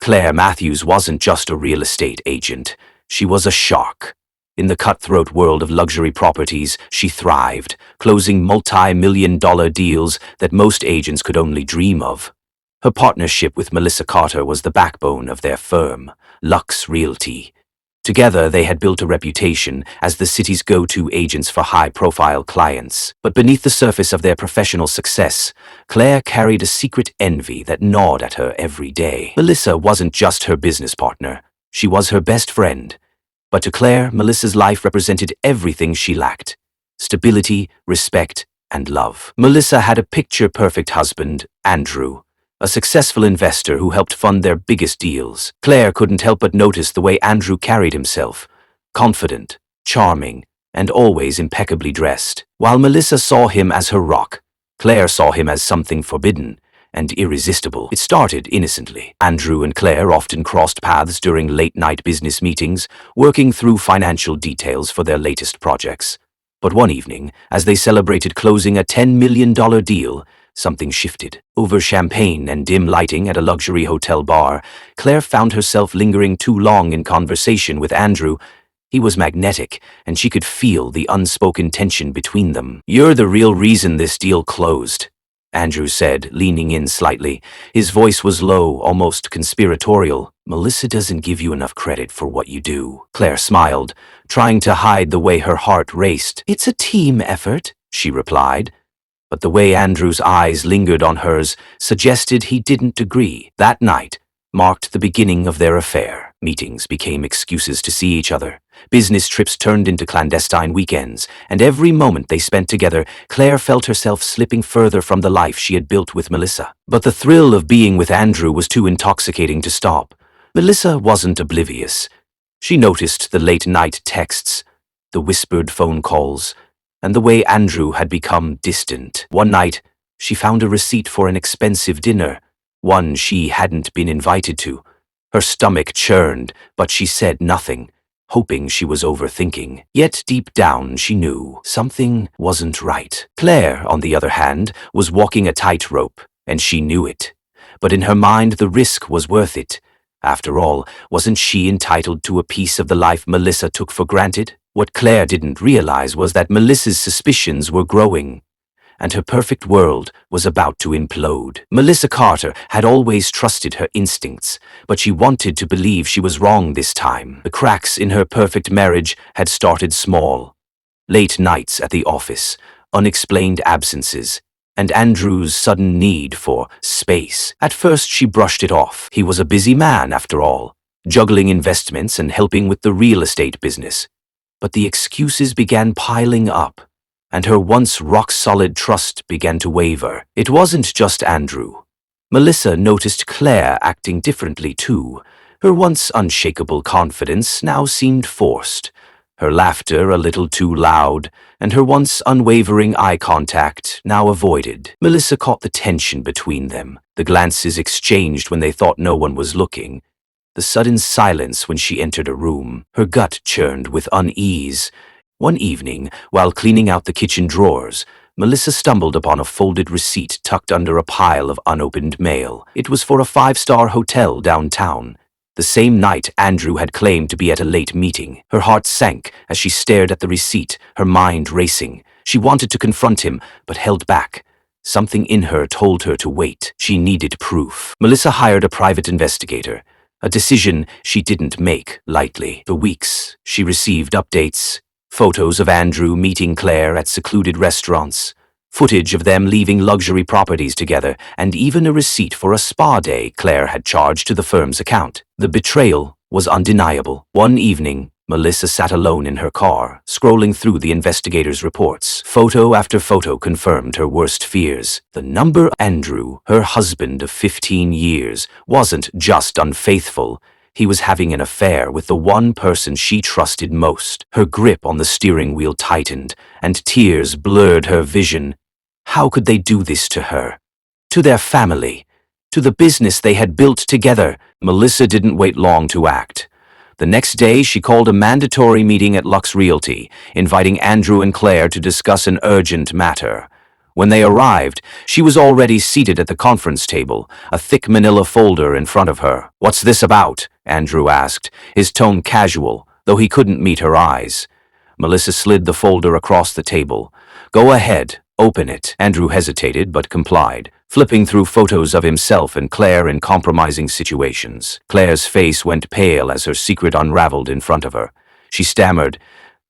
Claire Matthews wasn't just a real estate agent. She was a shark. In the cutthroat world of luxury properties, she thrived, closing multi-million-dollar deals that most agents could only dream of. Her partnership with Melissa Carter was the backbone of their firm, Lux Realty. Together, they had built a reputation as the city's go-to agents for high-profile clients. But beneath the surface of their professional success, Claire carried a secret envy that gnawed at her every day. Melissa wasn't just her business partner. She was her best friend. But to Claire, Melissa's life represented everything she lacked: stability, respect, and love. Melissa had a picture-perfect husband, Andrew, a successful investor who helped fund their biggest deals. Claire couldn't help but notice the way Andrew carried himself: confident, charming, and always impeccably dressed. While Melissa saw him as her rock, Claire saw him as something forbidden and irresistible. It started innocently. Andrew and Claire often crossed paths during late-night business meetings, working through financial details for their latest projects. But one evening, as they celebrated closing a $10 million deal, something shifted. Over champagne and dim lighting at a luxury hotel bar, Claire found herself lingering too long in conversation with Andrew. He was magnetic, and she could feel the unspoken tension between them. "You're the real reason this deal closed," Andrew said, leaning in slightly. His voice was low, almost conspiratorial. "Melissa doesn't give you enough credit for what you do." Claire smiled, trying to hide the way her heart raced. "It's a team effort," she replied. But the way Andrew's eyes lingered on hers suggested he didn't agree. That night marked the beginning of their affair. Meetings became excuses to see each other. Business trips turned into clandestine weekends, and every moment they spent together, Claire felt herself slipping further from the life she had built with Melissa. But the thrill of being with Andrew was too intoxicating to stop. Melissa wasn't oblivious. She noticed the late-night texts, the whispered phone calls, and the way Andrew had become distant. One night, she found a receipt for an expensive dinner, one she hadn't been invited to. Her stomach churned, but she said nothing, hoping she was overthinking. Yet deep down she knew something wasn't right. Claire, on the other hand, was walking a tightrope, and she knew it. But in her mind the risk was worth it. After all, wasn't she entitled to a piece of the life Melissa took for granted? What Claire didn't realize was that Melissa's suspicions were growing, and her perfect world was about to implode. Melissa Carter had always trusted her instincts, but she wanted to believe she was wrong this time. The cracks in her perfect marriage had started small. Late nights at the office, unexplained absences, and Andrew's sudden need for space. At first she brushed it off. He was a busy man, after all, juggling investments and helping with the real estate business. But the excuses began piling up, and her once rock-solid trust began to waver. It wasn't just Andrew. Melissa noticed Claire acting differently too. Her once unshakable confidence now seemed forced, her laughter a little too loud, and her once unwavering eye contact now avoided. Melissa caught the tension between them, the glances exchanged when they thought no one was looking, the sudden silence when she entered a room. Her gut churned with unease. One evening, while cleaning out the kitchen drawers, Melissa stumbled upon a folded receipt tucked under a pile of unopened mail. It was for a 5-star hotel downtown, the same night Andrew had claimed to be at a late meeting. Her heart sank as she stared at the receipt, her mind racing. She wanted to confront him, but held back. Something in her told her to wait. She needed proof. Melissa hired a private investigator, a decision she didn't make lightly. For weeks, she received updates, photos of Andrew meeting Claire at secluded restaurants, footage of them leaving luxury properties together, and even a receipt for a spa day Claire had charged to the firm's account. The betrayal was undeniable. One evening, Melissa sat alone in her car, scrolling through the investigator's reports. Photo after photo confirmed her worst fears. The number Andrew, her husband of 15 years, wasn't just unfaithful. He was having an affair with the one person she trusted most. Her grip on the steering wheel tightened, and tears blurred her vision. How could they do this to her? To their family? To the business they had built together? Melissa didn't wait long to act. The next day, she called a mandatory meeting at Lux Realty, inviting Andrew and Claire to discuss an urgent matter. When they arrived, she was already seated at the conference table, a thick manila folder in front of her. "What's this about?" Andrew asked, his tone casual, though he couldn't meet her eyes. Melissa slid the folder across the table. "Go ahead, open it." Andrew hesitated but complied, flipping through photos of himself and Claire in compromising situations. Claire's face went pale as her secret unraveled in front of her. She stammered,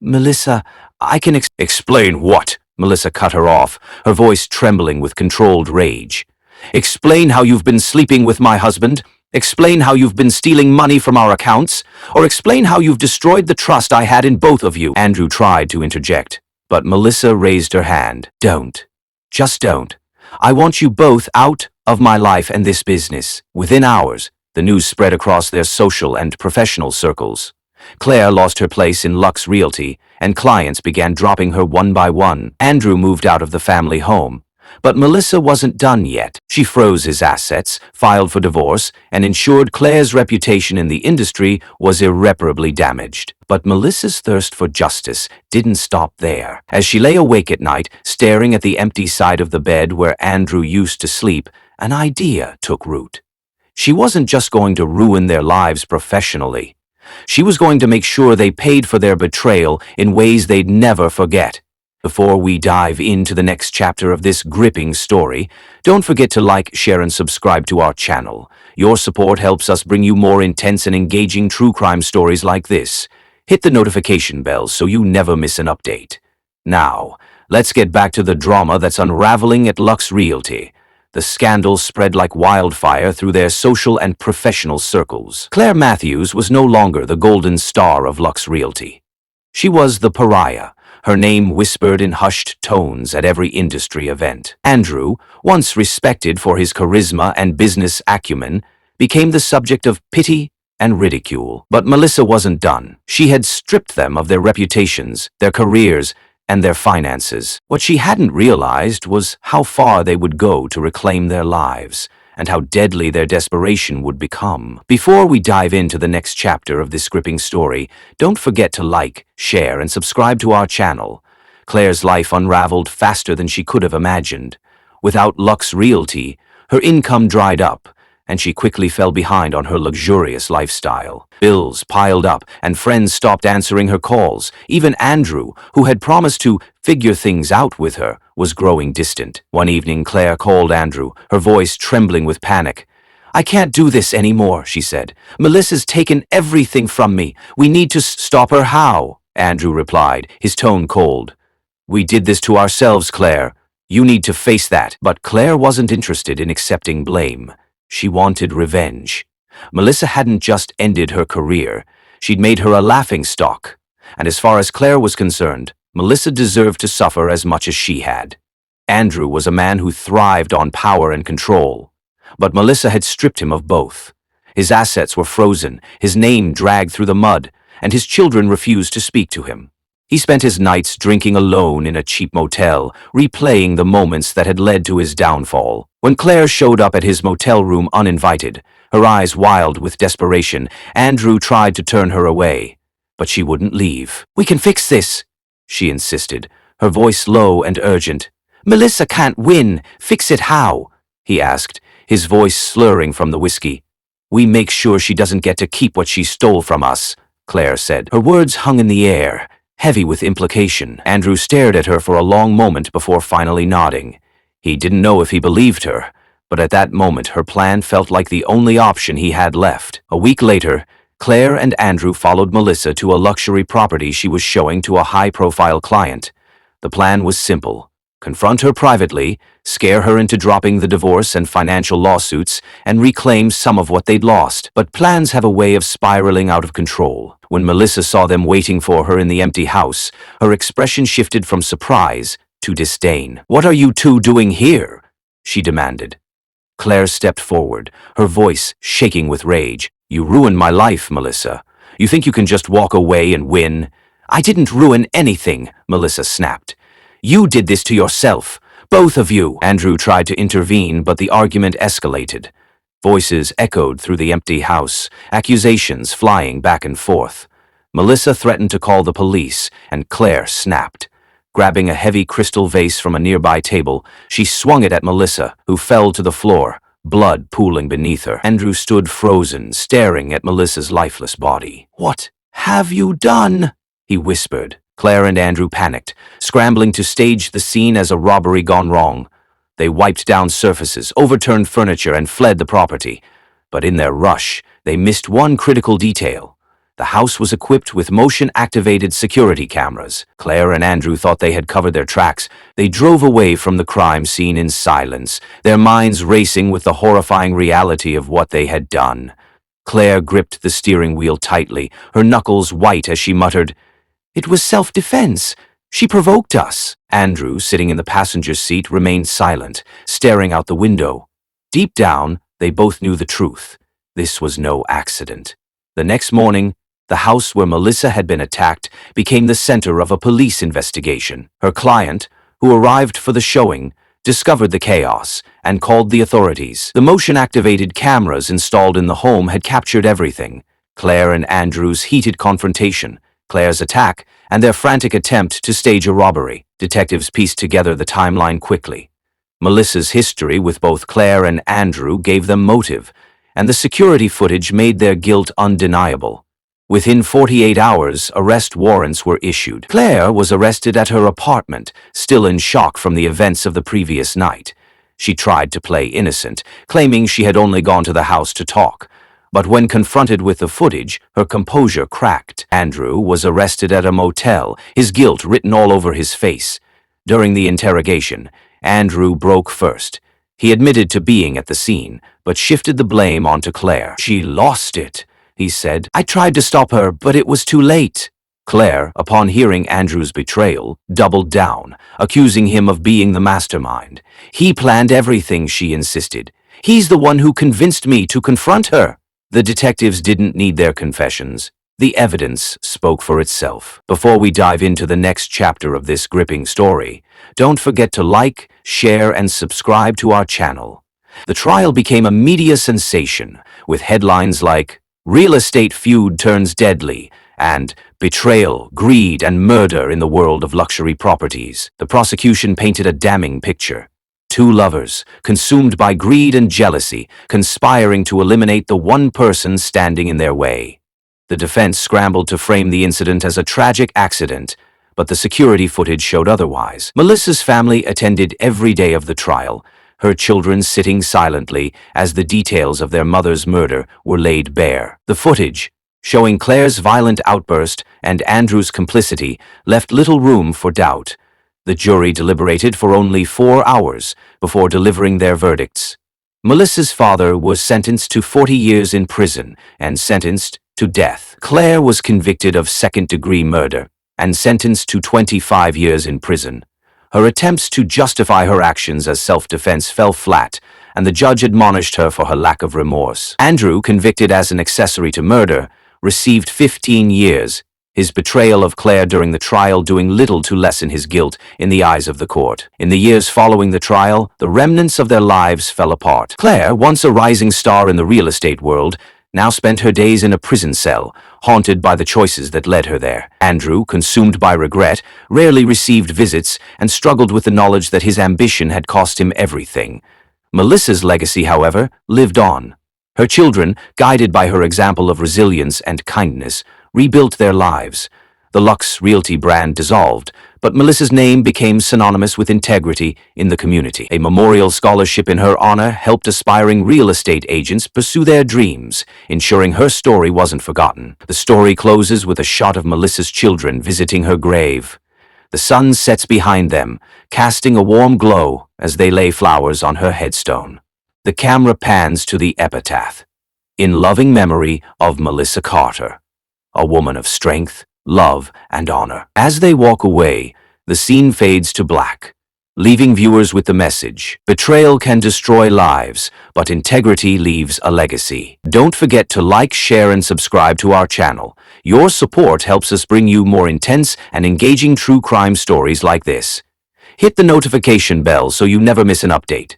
"Melissa, I can explain what?" Melissa cut her off, her voice trembling with controlled rage. "Explain how you've been sleeping with my husband? Explain how you've been stealing money from our accounts? Or explain how you've destroyed the trust I had in both of you?" Andrew tried to interject, but Melissa raised her hand. "Don't. Just don't. I want you both out of my life and this business." Within hours, the news spread across their social and professional circles. Claire lost her place in Lux Realty, and clients began dropping her one by one. Andrew moved out of the family home. But Melissa wasn't done yet. She froze his assets, filed for divorce, and ensured Claire's reputation in the industry was irreparably damaged. But Melissa's thirst for justice didn't stop there. As she lay awake at night, staring at the empty side of the bed where Andrew used to sleep, an idea took root. She wasn't just going to ruin their lives professionally. She was going to make sure they paid for their betrayal in ways they'd never forget. Before we dive into the next chapter of this gripping story, don't forget to like, share, and subscribe to our channel. Your support helps us bring you more intense and engaging true crime stories like this. Hit the notification bell so you never miss an update. Now, let's get back to the drama that's unraveling at Lux Realty. The scandal spread like wildfire through their social and professional circles. Claire Matthews was no longer the golden star of Lux Realty. She was the pariah, her name whispered in hushed tones at every industry event. Andrew, once respected for his charisma and business acumen, became the subject of pity and ridicule. But Melissa wasn't done. She had stripped them of their reputations, their careers, and their finances. What she hadn't realized was how far they would go to reclaim their lives, and how deadly their desperation would become. Before we dive into the next chapter of this gripping story, don't forget to like, share, and subscribe to our channel. Claire's life unraveled faster than she could have imagined. Without Lux Realty, her income dried up, and she quickly fell behind on her luxurious lifestyle. Bills piled up, and friends stopped answering her calls. Even Andrew, who had promised to figure things out with her, was growing distant. One evening, Claire called Andrew, her voice trembling with panic. "I can't do this anymore," she said. "Melissa's taken everything from me. We need to stop her." "How?" Andrew replied, his tone cold. "We did this to ourselves, Claire. You need to face that." But Claire wasn't interested in accepting blame. She wanted revenge. Melissa hadn't just ended her career. She'd made her a laughingstock. And as far as Claire was concerned, Melissa deserved to suffer as much as she had. Andrew was a man who thrived on power and control. But Melissa had stripped him of both. His assets were frozen, his name dragged through the mud, and his children refused to speak to him. He spent his nights drinking alone in a cheap motel, replaying the moments that had led to his downfall. When Claire showed up at his motel room uninvited, her eyes wild with desperation, Andrew tried to turn her away. But she wouldn't leave. "We can fix this," she insisted, her voice low and urgent. "Melissa can't win. Fix it how?" he asked, his voice slurring from the whiskey. "We make sure she doesn't get to keep what she stole from us," Claire said. Her words hung in the air, heavy with implication. Andrew stared at her for a long moment before finally nodding. He didn't know if he believed her, but at that moment her plan felt like the only option he had left. A week later, Claire and Andrew followed Melissa to a luxury property she was showing to a high-profile client. The plan was simple. Confront her privately, scare her into dropping the divorce and financial lawsuits, and reclaim some of what they'd lost. But plans have a way of spiraling out of control. When Melissa saw them waiting for her in the empty house, her expression shifted from surprise to disdain. "What are you two doing here?" she demanded. Claire stepped forward, her voice shaking with rage. "You ruined my life, Melissa. You think you can just walk away and win?" "I didn't ruin anything," Melissa snapped. "You did this to yourself. Both of you." Andrew tried to intervene, but the argument escalated. Voices echoed through the empty house, accusations flying back and forth. Melissa threatened to call the police, and Claire snapped. Grabbing a heavy crystal vase from a nearby table, she swung it at Melissa, who fell to the floor, blood pooling beneath her. Andrew stood frozen, staring at Melissa's lifeless body. "What have you done?" he whispered. Claire and Andrew panicked, scrambling to stage the scene as a robbery gone wrong. They wiped down surfaces, overturned furniture, and fled the property. But in their rush, they missed one critical detail. The house was equipped with motion-activated security cameras. Claire and Andrew thought they had covered their tracks. They drove away from the crime scene in silence, their minds racing with the horrifying reality of what they had done. Claire gripped the steering wheel tightly, her knuckles white as she muttered, "It was self-defense. She provoked us." Andrew, sitting in the passenger seat, remained silent, staring out the window. Deep down, they both knew the truth. This was no accident. The next morning, the house where Melissa had been attacked became the center of a police investigation. Her client, who arrived for the showing, discovered the chaos and called the authorities. The motion-activated cameras installed in the home had captured everything: Claire and Andrew's heated confrontation, Claire's attack, and their frantic attempt to stage a robbery. Detectives pieced together the timeline quickly. Melissa's history with both Claire and Andrew gave them motive, and the security footage made their guilt undeniable. Within 48 hours, arrest warrants were issued. Claire was arrested at her apartment, still in shock from the events of the previous night. She tried to play innocent, claiming she had only gone to the house to talk. But when confronted with the footage, her composure cracked. Andrew was arrested at a motel, his guilt written all over his face. During the interrogation, Andrew broke first. He admitted to being at the scene, but shifted the blame onto Claire. "She lost it," he said. "I tried to stop her, but it was too late." Claire, upon hearing Andrew's betrayal, doubled down, accusing him of being the mastermind. "He planned everything," she insisted. "He's the one who convinced me to confront her." The detectives didn't need their confessions. The evidence spoke for itself. Before we dive into the next chapter of this gripping story, don't forget to like, share, and subscribe to our channel. The trial became a media sensation, with headlines like "Real Estate Feud Turns Deadly" and "Betrayal, Greed, and Murder in the World of Luxury Properties." The prosecution painted a damning picture. Two lovers, consumed by greed and jealousy, conspiring to eliminate the one person standing in their way. The defense scrambled to frame the incident as a tragic accident, but the security footage showed otherwise. Melissa's family attended every day of the trial, her children sitting silently as the details of their mother's murder were laid bare. The footage, showing Claire's violent outburst and Andrew's complicity, left little room for doubt. The jury deliberated for only 4 hours before delivering their verdicts. Melissa's father was sentenced to 40 years in prison and sentenced to death. Claire was convicted of second-degree murder and sentenced to 25 years in prison. Her attempts to justify her actions as self-defense fell flat, and the judge admonished her for her lack of remorse. Andrew, convicted as an accessory to murder, received 15 years, his betrayal of Claire during the trial doing little to lessen his guilt in the eyes of the court. In the years following the trial, the remnants of their lives fell apart. Claire, once a rising star in the real estate world, now spent her days in a prison cell, haunted by the choices that led her there. Andrew, consumed by regret, rarely received visits and struggled with the knowledge that his ambition had cost him everything. Melissa's legacy, however, lived on. Her children, guided by her example of resilience and kindness, rebuilt their lives. The Lux Realty brand dissolved, but Melissa's name became synonymous with integrity in the community. A memorial scholarship in her honor helped aspiring real estate agents pursue their dreams, ensuring her story wasn't forgotten. The story closes with a shot of Melissa's children visiting her grave. The sun sets behind them, casting a warm glow as they lay flowers on her headstone. The camera pans to the epitaph: "In loving memory of Melissa Carter, a woman of strength, love, and honor." As they walk away, the scene fades to black, leaving viewers with the message: betrayal can destroy lives, but integrity leaves a legacy. Don't forget to like, share, and subscribe to our channel. Your support helps us bring you more intense and engaging true crime stories like this. Hit the notification bell so you never miss an update.